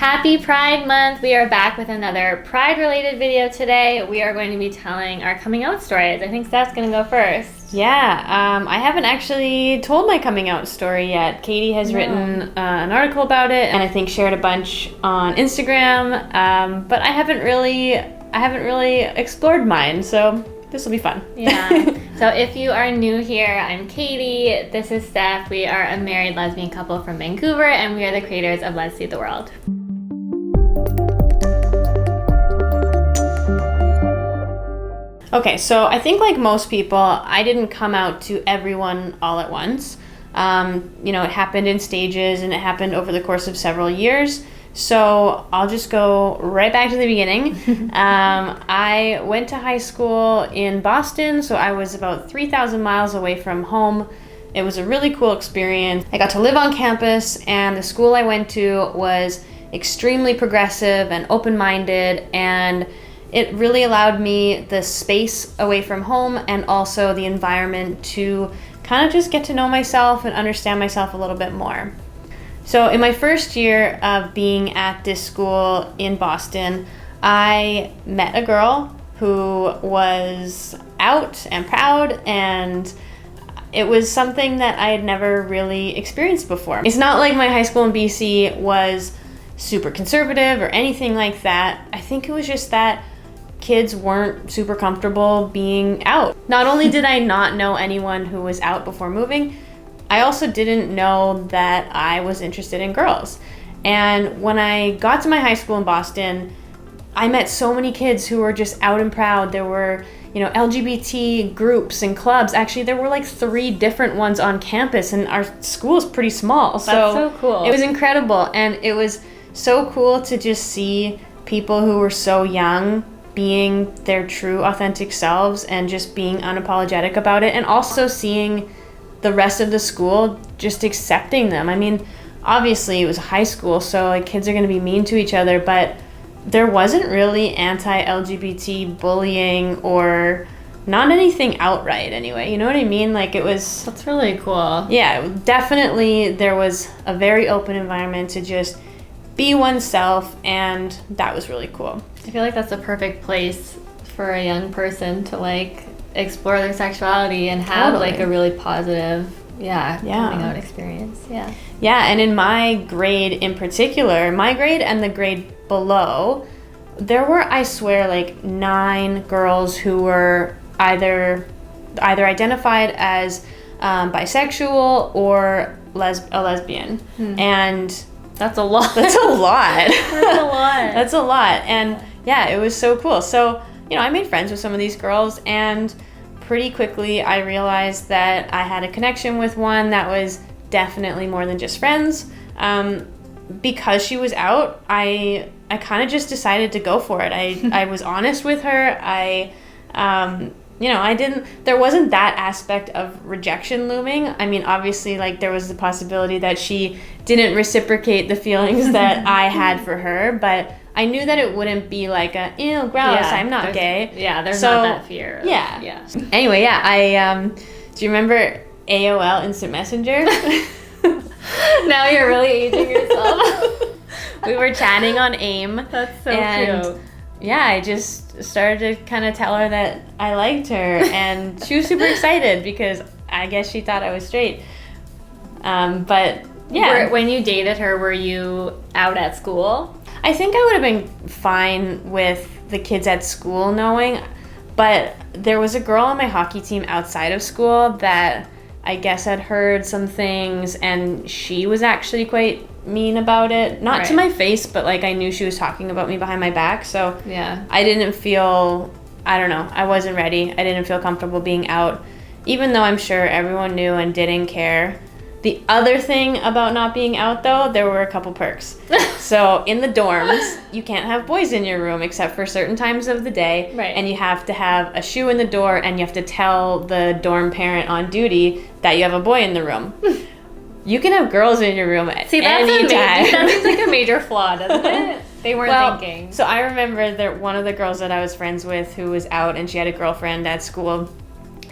Happy Pride Month! We are back with another Pride-related video today. We are going to be telling our coming out stories. I think Steph's going to go first. Yeah, I haven't actually told my coming out story yet. Katie has written an article about it, and I think shared a bunch on Instagram. But I haven't really explored mine, so this will be fun. Yeah. So if you are new here, I'm Katie. This is Steph. We are a married lesbian couple from Vancouver, and we are the creators of Let's See the World. Okay, so I think like most people, I didn't come out to everyone all at once. It happened in stages and it happened over the course of several years. So I'll just go right back to the beginning. I went to high school in Boston, so I was about 3,000 miles away from home. It was a really cool experience. I got to live on campus, and the school I went to was extremely progressive and open-minded, and it really allowed me the space away from home and also the environment to kind of just get to know myself and understand myself a little bit more. So in my first year of being at this school in Boston, I met a girl who was out and proud, and it was something that I had never really experienced before. It's not like my high school in BC was super conservative or anything like that. I think it was just that kids weren't super comfortable being out. Not only did I not know anyone who was out before moving, I also didn't know that I was interested in girls. And when I got to my high school in Boston, I met so many kids who were just out and proud. There were, LGBT groups and clubs. Actually, there were like 3 different ones on campus, and our school is pretty small. That's so cool. It was incredible, and it was so cool to just see people who were so young being their true authentic selves and just being unapologetic about it, and also seeing the rest of the school just accepting them. I mean, obviously it was high school, so like kids are going to be mean to each other, but there wasn't really anti-LGBT bullying, or not anything outright anyway. You know what I mean? Like it was... That's really cool. Yeah, definitely there was a very open environment to just be oneself, and that was really cool. I feel like that's a perfect place for a young person to like explore their sexuality and have like a really positive coming out experience. Yeah, and in my grade in particular, my grade and the grade below, there were, I swear, like 9 girls who were either identified as bisexual or a lesbian. And that's a lot. That's a lot. That's a lot. And yeah, it was so cool. So, I made friends with some of these girls, and pretty quickly I realized that I had a connection with one that was definitely more than just friends. Because she was out, I kind of just decided to go for it. I was honest with her. There wasn't that aspect of rejection looming. I mean, obviously, like, there was the possibility that she didn't reciprocate the feelings that I had for her, but I knew that it wouldn't be like a, ew, gross, I'm not gay. Yeah, there's not that fear. Yeah. Anyway, do you remember AOL Instant Messenger? Now you're really aging yourself. We were chatting on AIM. That's so cute. Yeah, I just started to kind of tell her that I liked her, and she was super excited because I guess she thought I was straight. But yeah. When you dated her, were you out at school? I think I would have been fine with the kids at school knowing, but there was a girl on my hockey team outside of school that I guess had heard some things, and she was actually quite mean about it. Not to my face, but like I knew she was talking about me behind my back, so yeah. I didn't feel, I don't know, I wasn't ready. I didn't feel comfortable being out, even though I'm sure everyone knew and didn't care. The other thing about not being out, though, there were a couple perks. So in the dorms, you can't have boys in your room except for certain times of the day. Right. And you have to have a shoe in the door, and you have to tell the dorm parent on duty that you have a boy in the room. You can have girls in your room at any time. That seems like a major flaw, doesn't it? They weren't thinking. So I remember that one of the girls that I was friends with who was out and she had a girlfriend at school,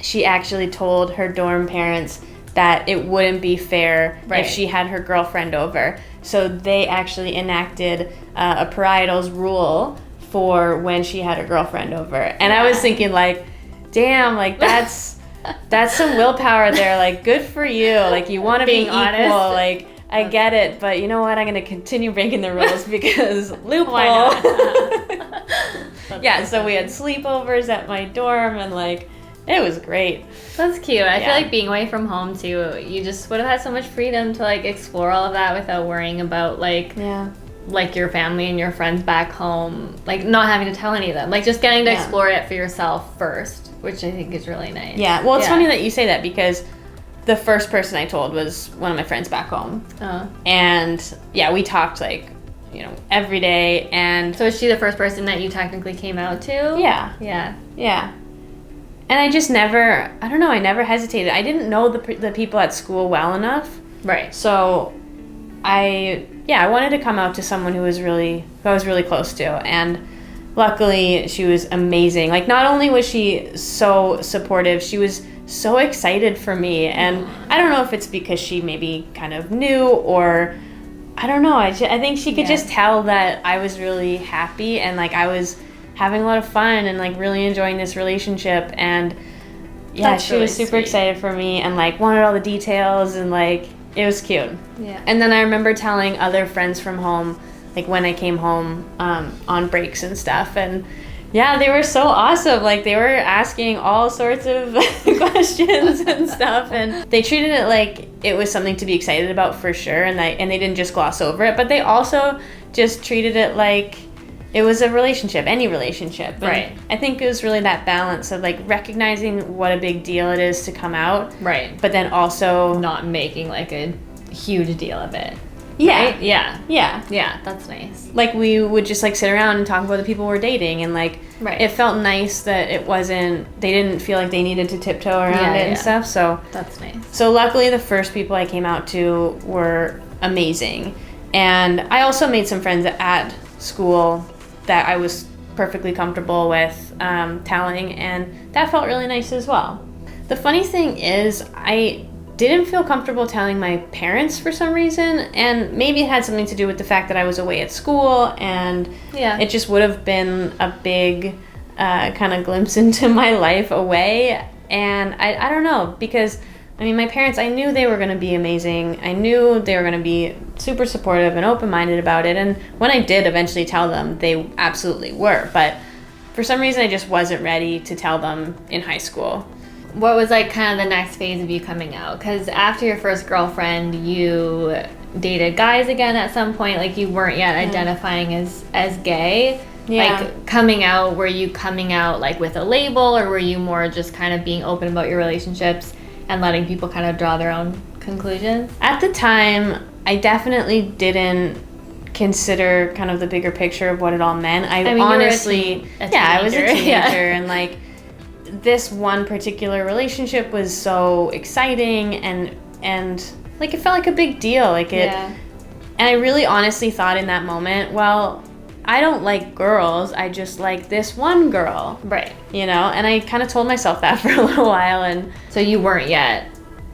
she actually told her dorm parents that it wouldn't be fair if she had her girlfriend over. So they actually enacted a parietals rule for when she had a girlfriend over. And I was thinking, like, damn, like, that's some willpower there. Like, good for you. Like, you want to be equal. Honest. Like, I get it. But you know what? I'm going to continue breaking the rules because loophole. Yeah, so we had sleepovers at my dorm, and, like, it was great. That's cute. I feel like being away from home, too, you just would have had so much freedom to, like, explore all of that without worrying about, like, like your family and your friends back home, like, not having to tell any of them. Like, just getting to explore it for yourself first, which I think is really nice. Yeah, well, it's funny that you say that because the first person I told was one of my friends back home. And, yeah, we talked, like, you know, every day. And so is she the first person that you technically came out to? Yeah. And I just never, I don't know, I never hesitated. I didn't know the people at school well enough. Right. So I wanted to come out to someone who I was really close to. And luckily, she was amazing. Like, not only was she so supportive, she was so excited for me. And I don't know if it's because she maybe kind of knew, or I don't know. I think she could just tell that I was really happy and, like, I was having a lot of fun and, like, really enjoying this relationship. And she was super excited for me and, like, wanted all the details, and, like, it was cute. Yeah. And then I remember telling other friends from home, like, when I came home on breaks and stuff, and they were so awesome. Like, they were asking all sorts of questions and stuff, and they treated it like it was something to be excited about for sure, and they didn't just gloss over it, but they also just treated it like it was a relationship, any relationship. And right. I think it was really that balance of, like, recognizing what a big deal it is to come out. Right. But then also not making, like, a huge deal of it. Yeah. Right? Yeah. Yeah. Yeah, that's nice. Like, we would just, like, sit around and talk about the people we're dating, and, like, it felt nice that it wasn't, they didn't feel like they needed to tiptoe around it and stuff, so. That's nice. So luckily the first people I came out to were amazing. And I also made some friends at school that I was perfectly comfortable with telling, and that felt really nice as well. The funny thing is, I didn't feel comfortable telling my parents for some reason, and maybe it had something to do with the fact that I was away at school, and it just would have been a big kind of glimpse into my life away. And I don't know, because I mean, my parents, I knew they were going to be amazing. I knew they were going to be super supportive and open-minded about it. And when I did eventually tell them, they absolutely were. But for some reason, I just wasn't ready to tell them in high school. What was, like, kind of the next phase of you coming out? Because after your first girlfriend, you dated guys again at some point. Like, you weren't yet identifying as gay. Yeah. Like, coming out, were you coming out, like, with a label? Or were you more just kind of being open about your relationships and letting people kind of draw their own conclusions? At the time, I definitely didn't consider kind of the bigger picture of what it all meant. I mean, honestly, I was a teenager, and, like, this one particular relationship was so exciting, and like, it felt like a big deal. Like, it, and I really honestly thought in that moment, well, I don't like girls, I just like this one girl. Right. You know, and I kind of told myself that for a little while. And so you weren't yet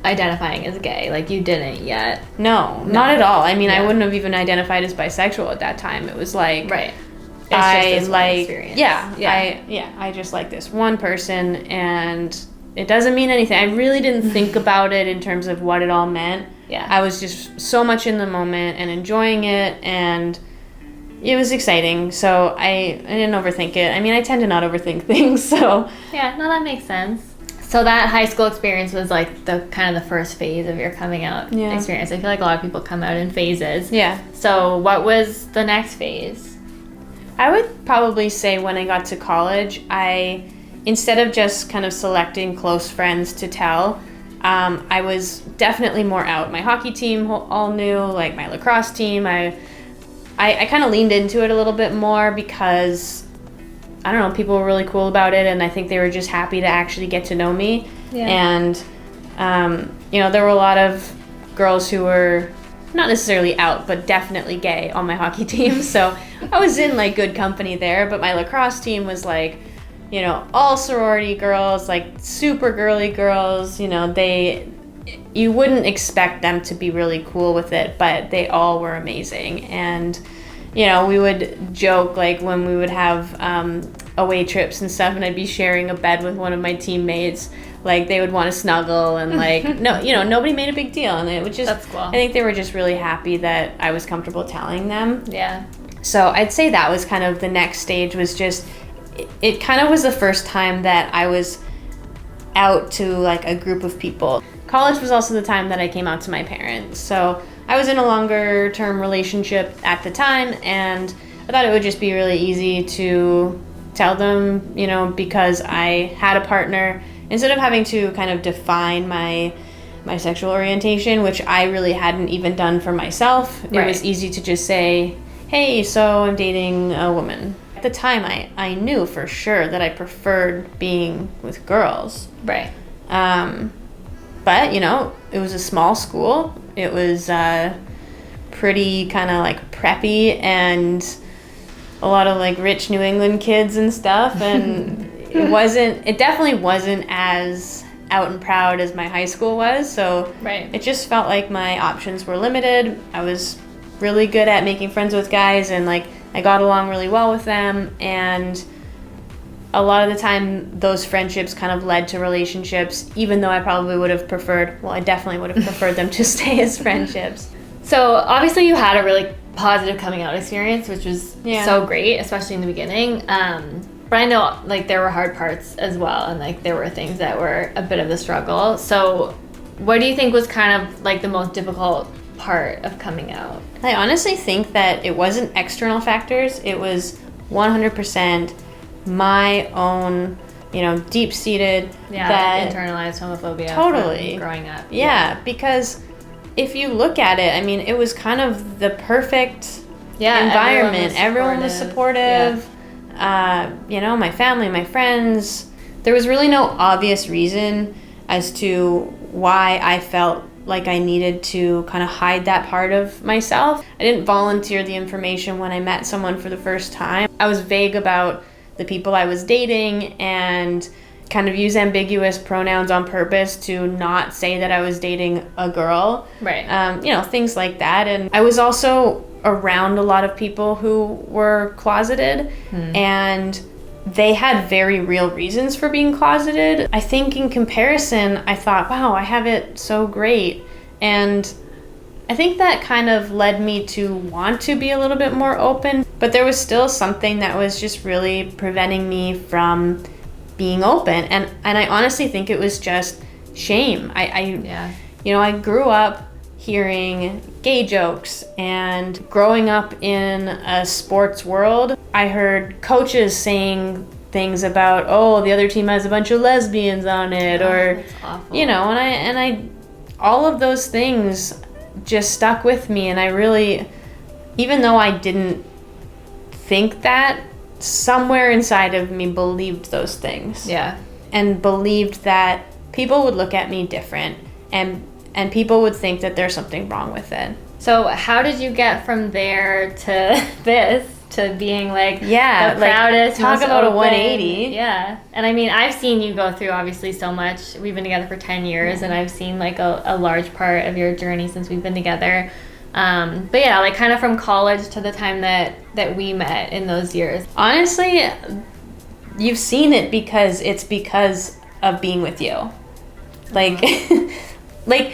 identifying as gay? Like, you didn't yet? No, not at all. I mean, I wouldn't have even identified as bisexual at that time. It was like, I like, I just like this one person, and it doesn't mean anything. I really didn't think about it in terms of what it all meant. Yeah. I was just so much in the moment and enjoying it, and it was exciting, so I didn't overthink it. I mean, I tend to not overthink things, so. Yeah, no, that makes sense. So that high school experience was, like, the kind of the first phase of your coming out experience. I feel like a lot of people come out in phases. Yeah. So what was the next phase? I would probably say when I got to college, instead of just kind of selecting close friends to tell, I was definitely more out. My hockey team all knew, like, my lacrosse team, I kind of leaned into it a little bit more because, I don't know, people were really cool about it, and I think they were just happy to actually get to know me. Yeah. And, you know, there were a lot of girls who were not necessarily out, but definitely gay on my hockey team, so I was in, like, good company there. But my lacrosse team was, like, you know, all sorority girls, like, super girly girls. You know, you wouldn't expect them to be really cool with it, but they all were amazing. And, you know, we would joke, like, when we would have away trips and stuff, and I'd be sharing a bed with one of my teammates, like, they would want to snuggle, and, like, no, you know, nobody made a big deal. And it would just, that's cool. I think they were just really happy that I was comfortable telling them. Yeah. So I'd say that was kind of the next stage, was just, it kind of was the first time that I was out to, like, a group of people. College was also the time that I came out to my parents. So I was in a longer term relationship at the time, and I thought it would just be really easy to tell them, you know, because I had a partner, instead of having to kind of define my sexual orientation, which I really hadn't even done for myself. It Right. was easy to just say, hey, so I'm dating a woman. At the time, I knew for sure that I preferred being with girls. Right. But, you know, it was a small school. It was pretty kind of like preppy, and a lot of like rich New England kids and stuff. And it definitely wasn't as out and proud as my high school was. So Right. it just felt like my options were limited. I was really good at making friends with guys, and like I got along really well with them. And a lot of the time, those friendships kind of led to relationships, even though I probably would have preferred, well, I definitely would have preferred them to stay as friendships. So obviously you had a really positive coming out experience, which was Yeah. so great, especially in the beginning. But I know, like, there were hard parts as well, and like there were things that were a bit of a struggle. So what do you think was kind of like the most difficult part of coming out? I honestly think that it wasn't external factors. It was 100% my own, you know, deep-seated, Yeah, that internalized homophobia. Totally. From growing up. Yeah, because if you look at it, I mean, it was kind of the perfect environment. Everyone was supportive. You know, my family, my friends. There was really no obvious reason as to why I felt like I needed to kind of hide that part of myself. I didn't volunteer the information when I met someone for the first time. I was vague about the people I was dating, and kind of use ambiguous pronouns on purpose to not say that I was dating a girl. Right. You know, things like that. And I was also around a lot of people who were closeted, and they had very real reasons for being closeted. I think in comparison, I thought, wow, I have it so great. And I think that kind of led me to want to be a little bit more open, but there was still something that was just really preventing me from being open. And I honestly think it was just shame. You know, I grew up hearing gay jokes, and growing up in a sports world, I heard coaches saying things about, oh, the other team has a bunch of lesbians on it, or, that's awful. you know, and I all of those things just stuck with me. And I really, even though I didn't think that, somewhere inside of me believed those things. Yeah. And believed that people would look at me different, and people would think that there's something wrong with it. So how did you get from there to this, to being like the like, proudest, talk most about open? a 180. Yeah. And I mean, I've seen you go through obviously so much. We've been together for 10 years, and I've seen like a large part of your journey since we've been together. But yeah, like kind of from college to the time that we met in those years. Honestly, you've seen it because of being with you. Like, like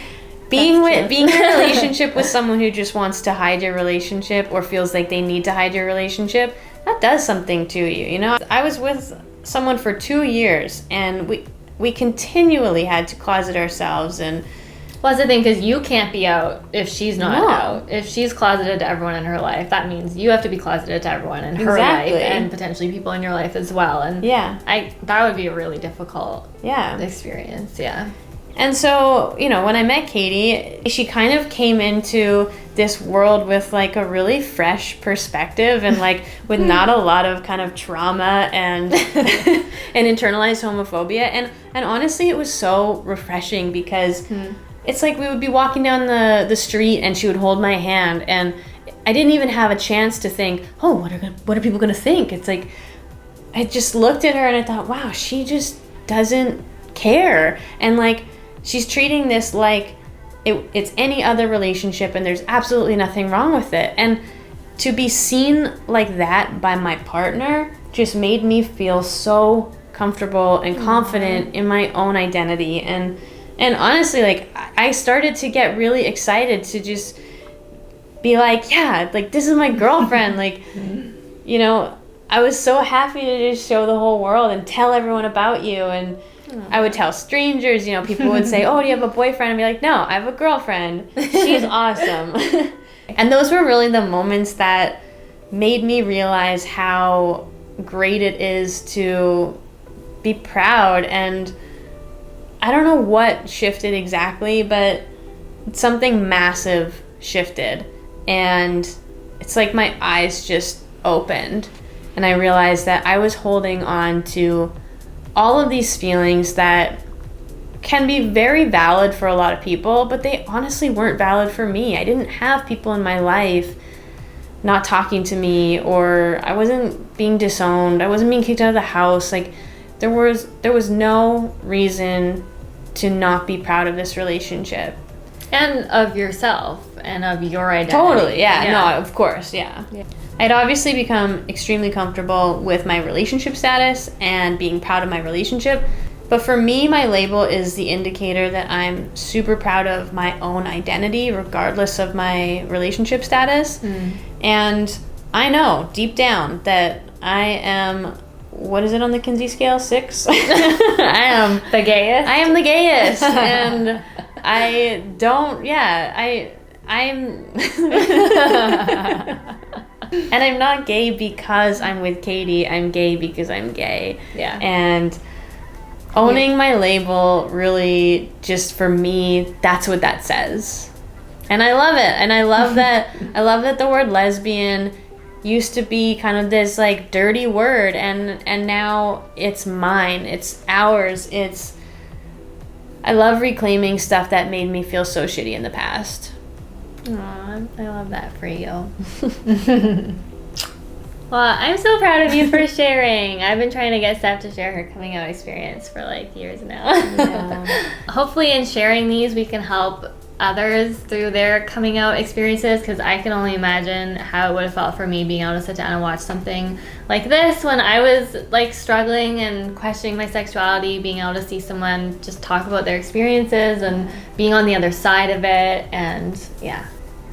being in a relationship with someone who just wants to hide your relationship, or feels like they need to hide your relationship, that does something to you, you know? I was with someone for 2 years, and we continually had to closet ourselves. And Well, that's the thing, because you can't be out if she's not No. out. If she's closeted to everyone in her life, that means you have to be closeted to everyone in her Exactly. life, and potentially people in your life as well. And yeah, that would be a really difficult experience. Yeah. And so, you know, when I met Katie, she kind of came into this world with like a really fresh perspective, and like with not a lot of kind of trauma and and internalized homophobia. And honestly, it was so refreshing, because it's like we would be walking down the street, and she would hold my hand, and I didn't even have a chance to think, oh, what are people going to think? It's like, I just looked at her and I thought, wow, she just doesn't care. And like, she's treating this like it's any other relationship, and there's absolutely nothing wrong with it. And to be seen like that by my partner just made me feel so comfortable and confident in my own identity. And honestly, like, I started to get really excited to just be like, yeah, like, this is my girlfriend. Like, you know, I was so happy to just show the whole world and tell everyone about you. And I would tell strangers, you know, people would say, oh, do you have a boyfriend? I'd be like, no, I have a girlfriend. She's awesome. And those were really the moments that made me realize how great it is to be proud. And I don't know what shifted exactly, but something massive shifted. And it's like my eyes just opened. And I realized that I was holding on to all of these feelings that can be very valid for a lot of people, but they honestly weren't valid for me. I didn't have people in my life not talking to me, or I wasn't being disowned. I wasn't being kicked out of the house. Like, there was no reason to not be proud of this relationship. And of yourself and of your identity. Totally, yeah. No, of course, yeah. I'd obviously become extremely comfortable with my relationship status and being proud of my relationship. But for me, my label is the indicator that I'm super proud of my own identity, regardless of my relationship status. And I know deep down that I am, what is it on the Kinsey scale? 6? I am the gayest. I am the gayest. And I don't, I'm and I'm not gay because I'm with Katie. I'm gay because I'm gay. Yeah. And owning my label really, just for me, that's what that says. And I love it. And I love that the word lesbian used to be kind of this like dirty word, and now it's mine. It's ours. I love reclaiming stuff that made me feel so shitty in the past. Aw, I love that for you. Well, I'm so proud of you for sharing. I've been trying to get Steph to share her coming out experience for like years now. Yeah. Hopefully in sharing these, we can help others through their coming out experiences, because I can only imagine how it would have felt for me being able to sit down and watch something like this when I was like struggling and questioning my sexuality, being able to see someone just talk about their experiences and being on the other side of it. And yeah.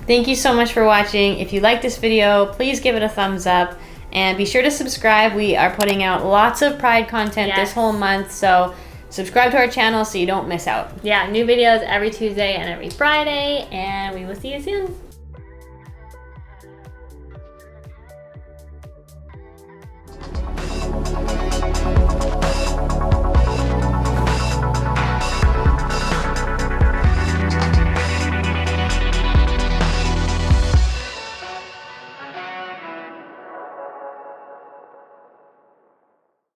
Thank you so much for watching. If you like this video, please give it a thumbs up and be sure to subscribe. We are putting out lots of Pride content this whole month, so subscribe to our channel so you don't miss out. Yeah, new videos every Tuesday and every Friday, and we will see you soon.